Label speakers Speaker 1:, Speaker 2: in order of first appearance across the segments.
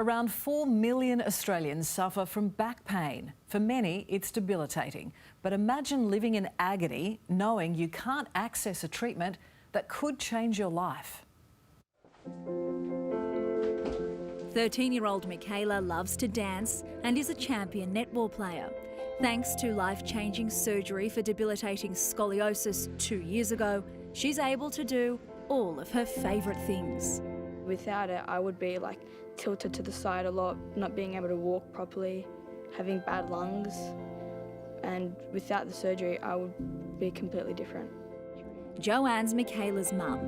Speaker 1: Around 4 million Australians suffer from back pain. For many, it's debilitating. But imagine living in agony knowing you can't access a treatment that could change your life.
Speaker 2: 13-year-old Michaela loves to dance and is a champion netball player. Thanks to life-changing surgery for debilitating scoliosis 2 years ago, she's able to do all of her favourite things.
Speaker 3: Without it, I would be tilted to the side a lot, not being able to walk properly, having bad lungs, and without the surgery, I would be completely different.
Speaker 2: Joanne's Michaela's mum.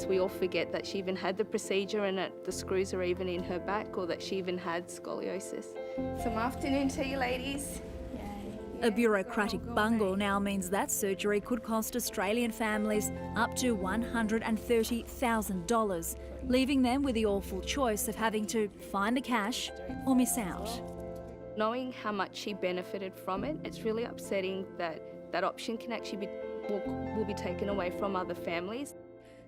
Speaker 4: We all forget that she even had the procedure and that the screws are even in her back, or that she even had scoliosis. Some afternoon tea, ladies.
Speaker 2: A bureaucratic bungle now means that surgery could cost Australian families up to $130,000, leaving them with the awful choice of having to find the cash or miss out.
Speaker 4: Knowing how much she benefited from it, it's really upsetting that that option can actually will be taken away from other families.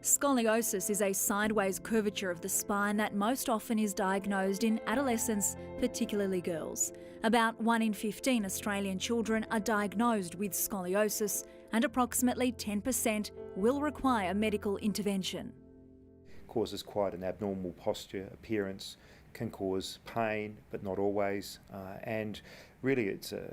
Speaker 2: Scoliosis is a sideways curvature of the spine that most often is diagnosed in adolescents, particularly girls. About 1 in 15 Australian children are diagnosed with scoliosis, and approximately 10% will require medical intervention.
Speaker 5: Causes quite an abnormal posture, appearance, can cause pain, but not always, and really it's a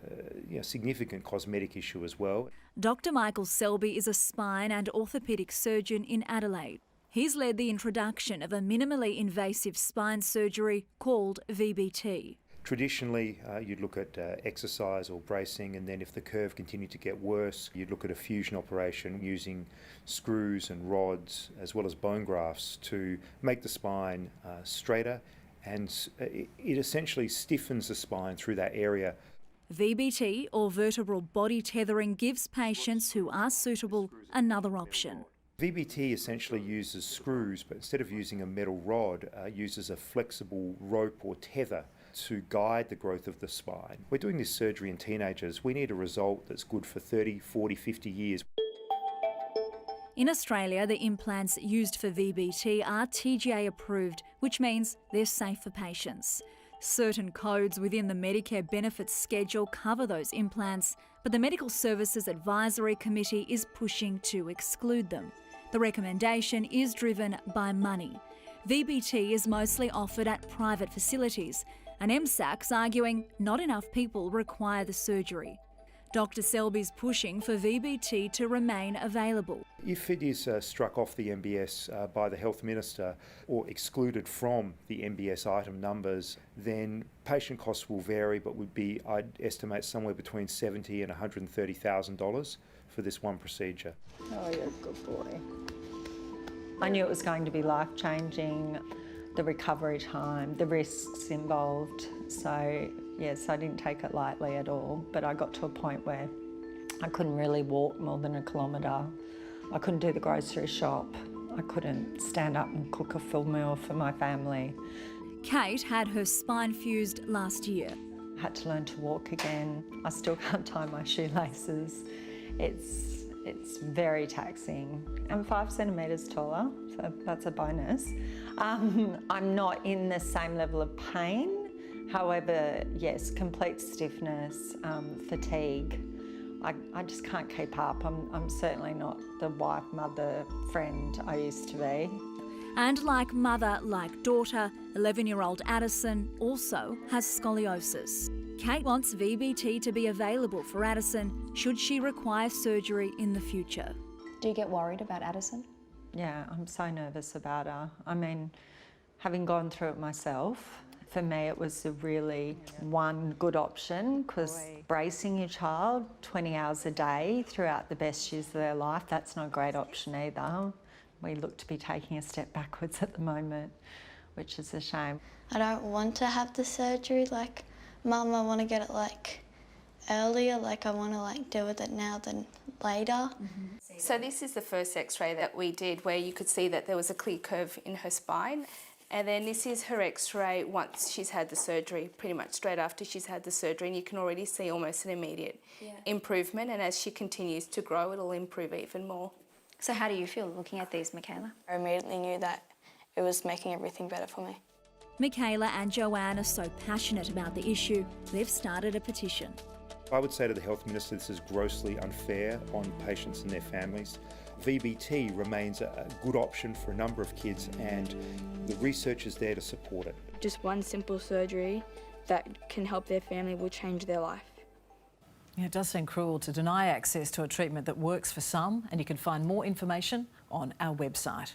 Speaker 5: significant cosmetic issue as well.
Speaker 2: Dr. Michael Selby is a spine and orthopaedic surgeon in Adelaide. He's led the introduction of a minimally invasive spine surgery called VBT.
Speaker 5: Traditionally, you'd look at exercise or bracing, and then if the curve continued to get worse, you'd look at a fusion operation using screws and rods as well as bone grafts to make the spine straighter, and it essentially stiffens the spine through that area.
Speaker 2: VBT, or vertebral body tethering, gives patients who are suitable another option.
Speaker 5: VBT essentially uses screws, but instead of using a metal rod, uses a flexible rope or tether to guide the growth of the spine. We're doing this surgery in teenagers. We need a result that's good for 30, 40, 50 years.
Speaker 2: In Australia, the implants used for VBT are TGA approved, which means they're safe for patients. Certain codes within the Medicare benefits schedule cover those implants, but the Medical Services Advisory Committee is pushing to exclude them. The recommendation is driven by money. VBT is mostly offered at private facilities, and MSAC's arguing not enough people require the surgery. Dr. Selby's pushing for VBT to remain available.
Speaker 5: If it is struck off the MBS by the Health Minister or excluded from the MBS item numbers, then patient costs will vary, but would be, I'd estimate, somewhere between $70,000 and $130,000 for this one procedure.
Speaker 6: Oh, you're a good boy. I knew it was going to be life-changing, the recovery time, the risks involved, so yes, I didn't take it lightly at all, but I got to a point where I couldn't really walk more than 1 kilometre. I couldn't do the grocery shop. I couldn't stand up and cook a full meal for my family.
Speaker 2: Kate had her spine fused last year.
Speaker 6: I had to learn to walk again. I still can't tie my shoelaces. It's very taxing. I'm 5 centimetres taller, so that's a bonus. I'm not in the same level of pain. However, yes, complete stiffness, fatigue. I just can't keep up. I'm certainly not the wife, mother, friend I used to be.
Speaker 2: And like mother, like daughter, 11-year-old Addison also has scoliosis. Kate wants VBT to be available for Addison should she require surgery in the future.
Speaker 7: Do you get worried about Addison?
Speaker 6: Yeah, I'm so nervous about her. I mean, having gone through it myself, for me it was a really one good option, because bracing your child 20 hours a day throughout the best years of their life, that's not a great option either. We look to be taking a step backwards at the moment, which is a shame.
Speaker 8: I don't want to have the surgery, Mum, I want to get it earlier, I want to deal with it now than later.
Speaker 4: Mm-hmm. So this is the first x-ray that we did where you could see that there was a clear curve in her spine. And then this is her x-ray once she's had the surgery, pretty much straight after she's had the surgery, and you can already see almost an immediate improvement, and as she continues to grow, it'll improve even more.
Speaker 7: So how do you feel looking at these, Michaela?
Speaker 8: I immediately knew that it was making everything better for me.
Speaker 2: Michaela and Joanne are so passionate about the issue, they've started a petition.
Speaker 5: I would say to the Health Minister this is grossly unfair on patients and their families. VBT remains a good option for a number of kids and the research is there to support it.
Speaker 3: Just one simple surgery that can help their family will change their life.
Speaker 1: Yeah, it does seem cruel to deny access to a treatment that works for some, and you can find more information on our website.